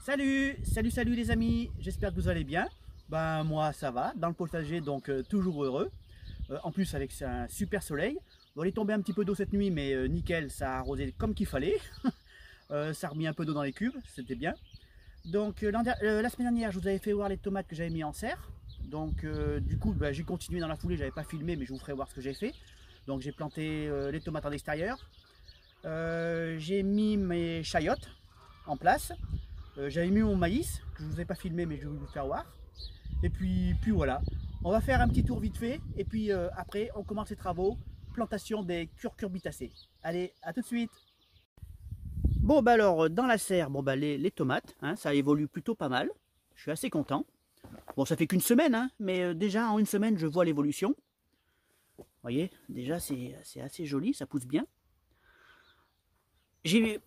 Salut les amis, j'espère que vous allez bien. Ben moi ça va, dans le potager donc toujours heureux. En plus avec un super soleil. Bon, il est tombé un petit peu d'eau cette nuit mais nickel, ça a arrosé comme qu'il fallait. Ça a remis un peu d'eau dans les cubes, c'était bien. Donc la semaine dernière je vous avais fait voir les tomates que j'avais mis en serre. Donc du coup ben, j'ai continué dans la foulée, j'avais pas filmé mais je vous ferai voir ce que j'ai fait. Donc j'ai planté les tomates en extérieur. J'ai mis mes chayotes en place. J'avais mis mon maïs, que je ne vous ai pas filmé mais je vais vous le faire voir. Et puis voilà, on va faire un petit tour vite fait. Et puis après, on commence les travaux, plantation des cucurbitacées. Allez, à tout de suite. Bon bah alors, dans la serre, bon bah les tomates, hein, ça évolue plutôt pas mal. Je suis assez content. Bon, ça fait qu'une semaine, hein, mais déjà en une semaine, je vois l'évolution. Vous voyez, déjà c'est assez joli, ça pousse bien.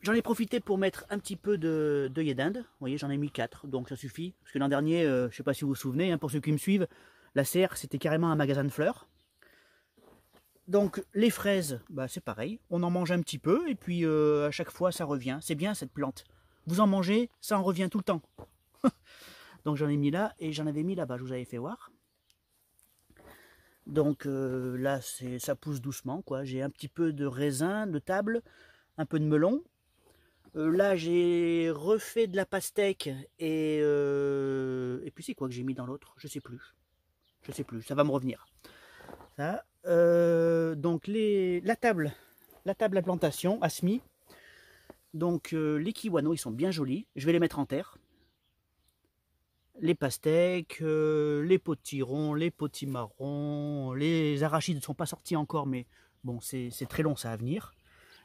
J'en ai profité pour mettre un petit peu d'œillet d'Inde. Vous voyez, j'en ai mis 4, donc ça suffit. Parce que l'an dernier, je ne sais pas si vous vous souvenez, hein, pour ceux qui me suivent, la serre, c'était carrément un magasin de fleurs. Donc les fraises, bah, c'est pareil. On en mange un petit peu, et puis à chaque fois, ça revient. C'est bien cette plante. Vous en mangez, ça en revient tout le temps. Donc j'en ai mis là, et j'en avais mis là-bas, je vous avais fait voir. Donc là, ça pousse doucement, quoi. J'ai un petit peu de raisin, de table, un peu de melon. Là, j'ai refait de la pastèque et puis c'est quoi que j'ai mis dans l'autre? Je sais plus. Je sais plus, ça va me revenir. Ça, donc la table à plantation, à semis. Donc les kiwanos, ils sont bien jolis. Je vais les mettre en terre. Les pastèques, les potirons, les potimarrons, les arachides ne sont pas sortis encore, mais bon, c'est très long, ça à venir.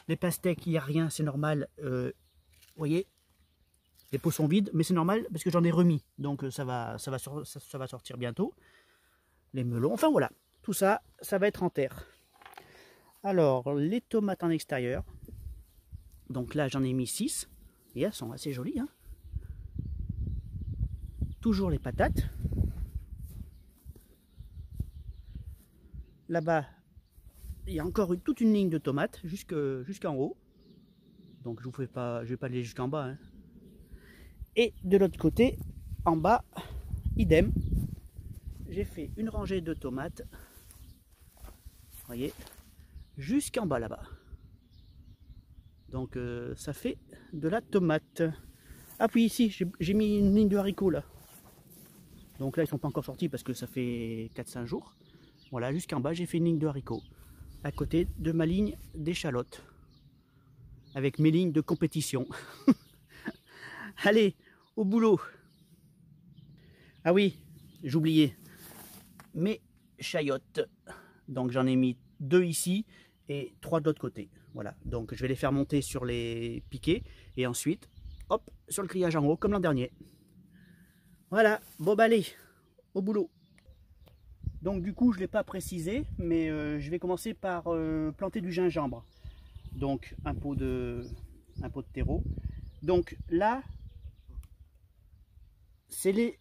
Les pastèques, il n'y a rien, c'est normal. Vous voyez, les pots sont vides, mais c'est normal parce que j'en ai remis. Donc ça va sortir bientôt. Les melons, enfin voilà. Tout ça, ça va être en terre. Alors, les tomates en extérieur. Donc là, j'en ai mis 6. Et elles sont assez jolies. Hein. Toujours les patates. Là-bas, il y a encore toute une ligne de tomates jusqu'en haut. Donc je ne vais pas aller jusqu'en bas. Hein. Et de l'autre côté, en bas, idem. J'ai fait une rangée de tomates. Vous voyez, jusqu'en bas là-bas. Donc ça fait de la tomate. Ah puis ici, j'ai mis une ligne de haricots là. Donc là, ils sont pas encore sortis parce que ça fait 4-5 jours. Voilà, jusqu'en bas, j'ai fait une ligne de haricots. À côté de ma ligne d'échalotes. Avec mes lignes de compétition. Allez, au boulot. Ah oui, j'oubliais. Mes chayotes. Donc j'en ai mis 2 ici et 3 de l'autre côté. Voilà, donc je vais les faire monter sur les piquets et ensuite, hop, sur le grillage en haut comme l'an dernier. Voilà, bon bah allez, au boulot. Donc du coup, je ne l'ai pas précisé, mais je vais commencer par planter du gingembre. Donc un pot de terreau. Donc là,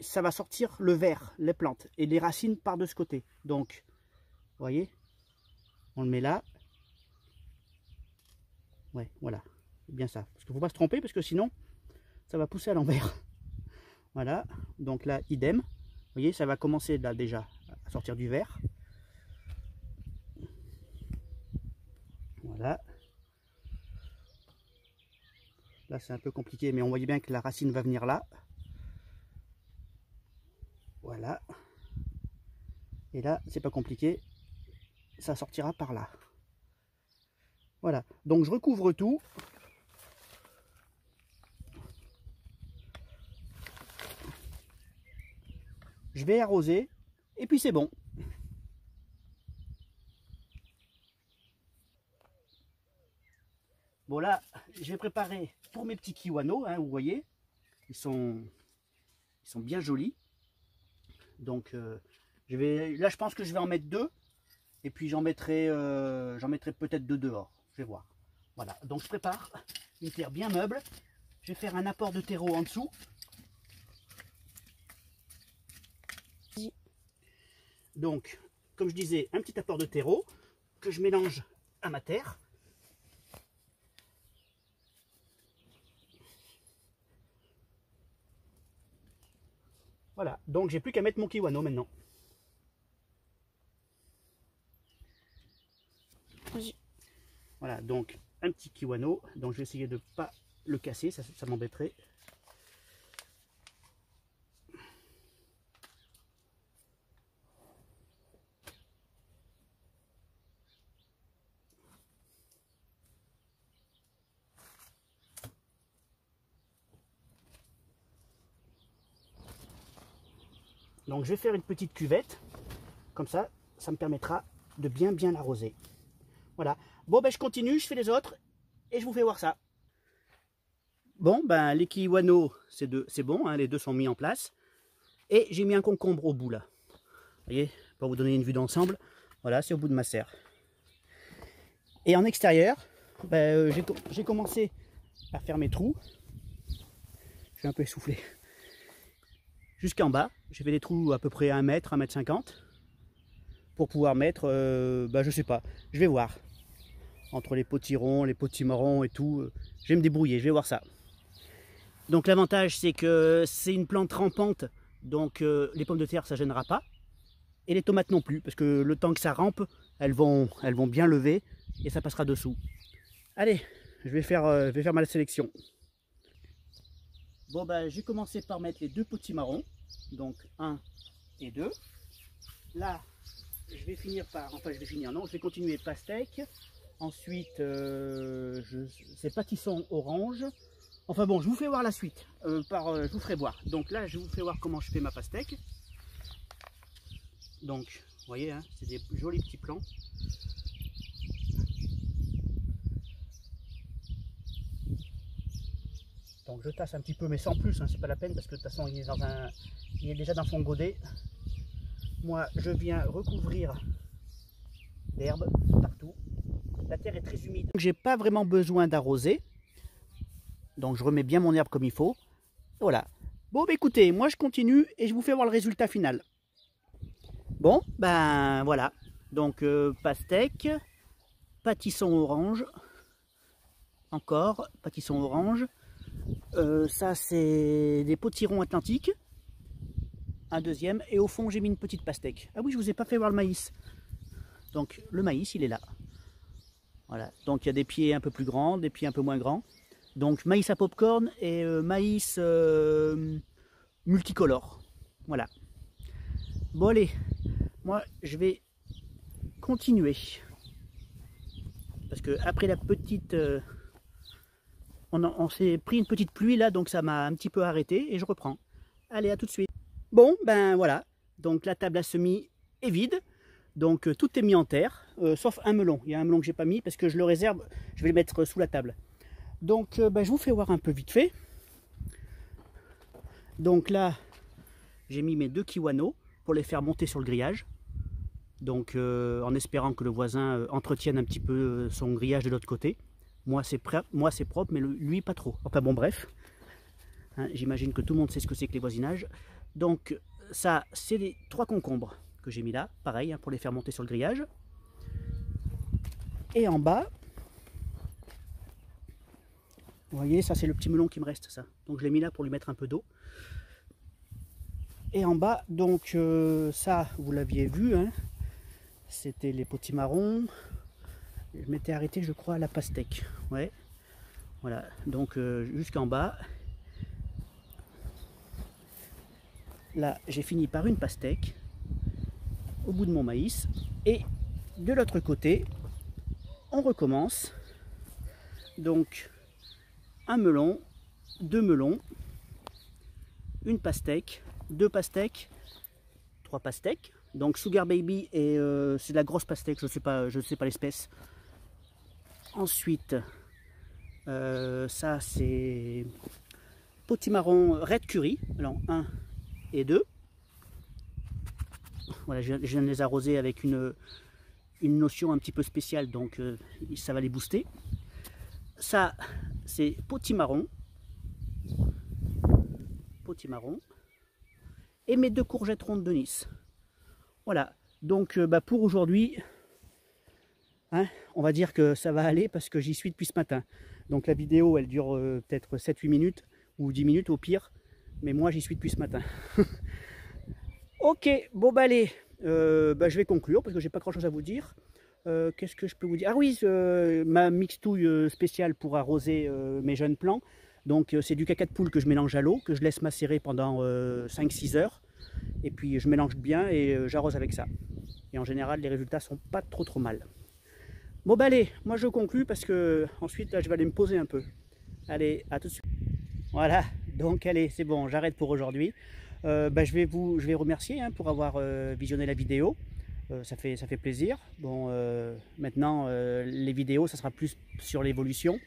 ça va sortir le vert, les plantes, et les racines partent de ce côté. Donc, vous voyez, on le met là. Ouais, voilà, c'est bien ça. Parce qu'il ne faut pas se tromper, parce que sinon, ça va pousser à l'envers. Voilà, donc là, idem. Vous voyez, ça va commencer là déjà à sortir du vert. Voilà. Là, c'est un peu compliqué, mais on voit bien que la racine va venir là. Voilà. Et là, c'est pas compliqué. Ça sortira par là. Voilà. Donc, je recouvre tout. Je vais arroser. Et puis, c'est bon. Bon, là, j'ai préparé pour mes petits kiwanos. Hein, vous voyez. Ils sont bien jolis. Donc, là, je pense que je vais en mettre 2. Et puis, j'en mettrai peut-être 2 dehors. Je vais voir. Voilà. Donc, je prépare une terre bien meuble. Je vais faire un apport de terreau en dessous. Donc, comme je disais, un petit apport de terreau que je mélange à ma terre. Voilà, donc j'ai plus qu'à mettre mon kiwano maintenant. Voilà, donc un petit kiwano. Donc je vais essayer de ne pas le casser, ça m'embêterait. Donc je vais faire une petite cuvette, comme ça, ça me permettra de bien l'arroser. Voilà. Bon ben je continue, je fais les autres et je vous fais voir ça. Bon ben les kiwano c'est bon, hein, les deux sont mis en place. Et j'ai mis un concombre au bout là. Vous voyez, pour vous donner une vue d'ensemble, voilà, c'est au bout de ma serre. Et en extérieur, ben, j'ai commencé à faire mes trous. Je suis un peu essoufflé. Jusqu'en bas, j'ai fait des trous à peu près 1 mètre, 1 mètre 50 pour pouvoir mettre, bah, je sais pas, je vais voir. Entre les potirons, les potimarrons et tout, je vais me débrouiller, je vais voir ça. Donc l'avantage c'est que c'est une plante rampante, donc les pommes de terre ça gênera pas. Et les tomates non plus, parce que le temps que ça rampe, elles vont bien lever et ça passera dessous. Allez, je vais faire ma sélection. Bon bah j'ai commencé par mettre les 2 potimarrons, donc 1 et 2. Là, je vais continuer pastèque. Ensuite, c'est pâtisson orange. Enfin bon, je vous fais voir la suite. Je vous ferai voir. Donc là, je vous fais voir comment je fais ma pastèque. Donc, vous voyez, hein, c'est des jolis petits plants. Donc je tasse un petit peu, mais sans plus, hein, c'est pas la peine parce que de toute façon il est déjà dans son godet. Moi je viens recouvrir d'herbe partout. La terre est très humide. J'ai pas vraiment besoin d'arroser. Donc je remets bien mon herbe comme il faut. Voilà. Bon bah écoutez, moi je continue et je vous fais voir le résultat final. Bon, ben voilà. Donc pastèque, pâtisson orange, encore pâtisson orange. Ça c'est des potirons atlantiques, un deuxième, et au fond j'ai mis une petite pastèque. Ah oui, je vous ai pas fait voir le maïs. Donc le maïs il est là. Voilà, donc il y a des pieds un peu plus grands, des pieds un peu moins grands. Donc maïs à popcorn et maïs multicolore. Voilà. Bon allez, moi je vais continuer. Parce que après la petite... on s'est pris une petite pluie là, donc ça m'a un petit peu arrêté et je reprends. Allez, à tout de suite. Bon, ben voilà. Donc la table à semis est vide. Donc tout est mis en terre, sauf un melon. Il y a un melon que j'ai pas mis parce que je le réserve, je vais le mettre sous la table. Donc ben, je vous fais voir un peu vite fait. Donc là, j'ai mis mes 2 kiwano pour les faire monter sur le grillage. Donc en espérant que le voisin entretienne un petit peu son grillage de l'autre côté. Moi c'est propre, mais lui pas trop. Enfin bon bref, hein, j'imagine que tout le monde sait ce que c'est que les voisinages. Donc ça c'est les 3 concombres que j'ai mis là, pareil, hein, pour les faire monter sur le grillage. Et en bas, vous voyez, ça c'est le petit melon qui me reste, ça. Donc je l'ai mis là pour lui mettre un peu d'eau. Et en bas, donc ça vous l'aviez vu, hein, c'était les potimarrons. Je m'étais arrêté, je crois, à la pastèque. Ouais. Voilà, donc jusqu'en bas. Là, j'ai fini par une pastèque au bout de mon maïs. Et de l'autre côté, on recommence. Donc, un melon, 2 melons, une pastèque, 2 pastèques, 3 pastèques. Donc, Sugar Baby, et c'est de la grosse pastèque, je sais pas l'espèce. Ensuite, ça c'est potimarron Red Curry, alors 1 et 2. Voilà, je viens de les arroser avec une notion un petit peu spéciale, donc ça va les booster. Ça c'est potimarron, et mes 2 courgettes rondes de Nice. Voilà, donc bah, pour aujourd'hui, hein, on va dire que ça va aller parce que j'y suis depuis ce matin. Donc la vidéo elle dure peut-être 7-8 minutes ou 10 minutes au pire, mais moi j'y suis depuis ce matin. Ok, bon bah allez, je vais conclure parce que j'ai pas grand chose à vous dire. Qu'est-ce que je peux vous dire? Ah oui, ma mixtouille spéciale pour arroser mes jeunes plants. Donc c'est du caca de poule que je mélange à l'eau, que je laisse macérer pendant 5-6 heures. Et puis je mélange bien et j'arrose avec ça. Et en général, les résultats sont pas trop mal. Bon bah allez, moi je conclue parce que ensuite là, je vais aller me poser un peu. Allez, à tout de suite. Voilà, donc allez, c'est bon, j'arrête pour aujourd'hui. Je vais remercier hein, pour avoir visionné la vidéo. Ça fait plaisir. Bon, maintenant, les vidéos, ça sera plus sur l'évolution.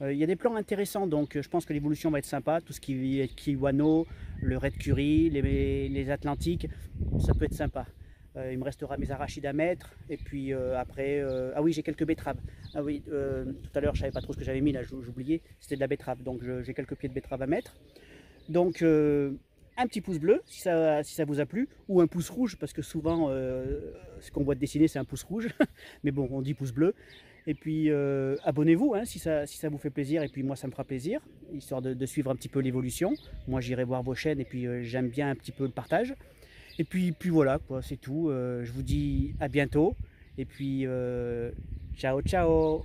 Il y a des plans intéressants, donc je pense que l'évolution va être sympa. Tout ce qui est Kiwano, le Red Curry, les Atlantiques, ça peut être sympa. Il me restera mes arachides à mettre. Et puis après, ah oui, j'ai quelques betteraves. Ah oui, tout à l'heure, je ne savais pas trop ce que j'avais mis, là, j'oubliais. C'était de la betterave, donc j'ai quelques pieds de betterave à mettre. Donc, un petit pouce bleu si ça vous a plu, ou un pouce rouge, parce que souvent, ce qu'on voit dessiner, c'est un pouce rouge. Mais bon, on dit pouce bleu. Et puis, abonnez-vous hein, si ça vous fait plaisir. Et puis, moi, ça me fera plaisir, histoire de suivre un petit peu l'évolution. Moi, j'irai voir vos chaînes, et puis j'aime bien un petit peu le partage. Et puis voilà, c'est tout. Je vous dis à bientôt. Et puis, ciao, ciao!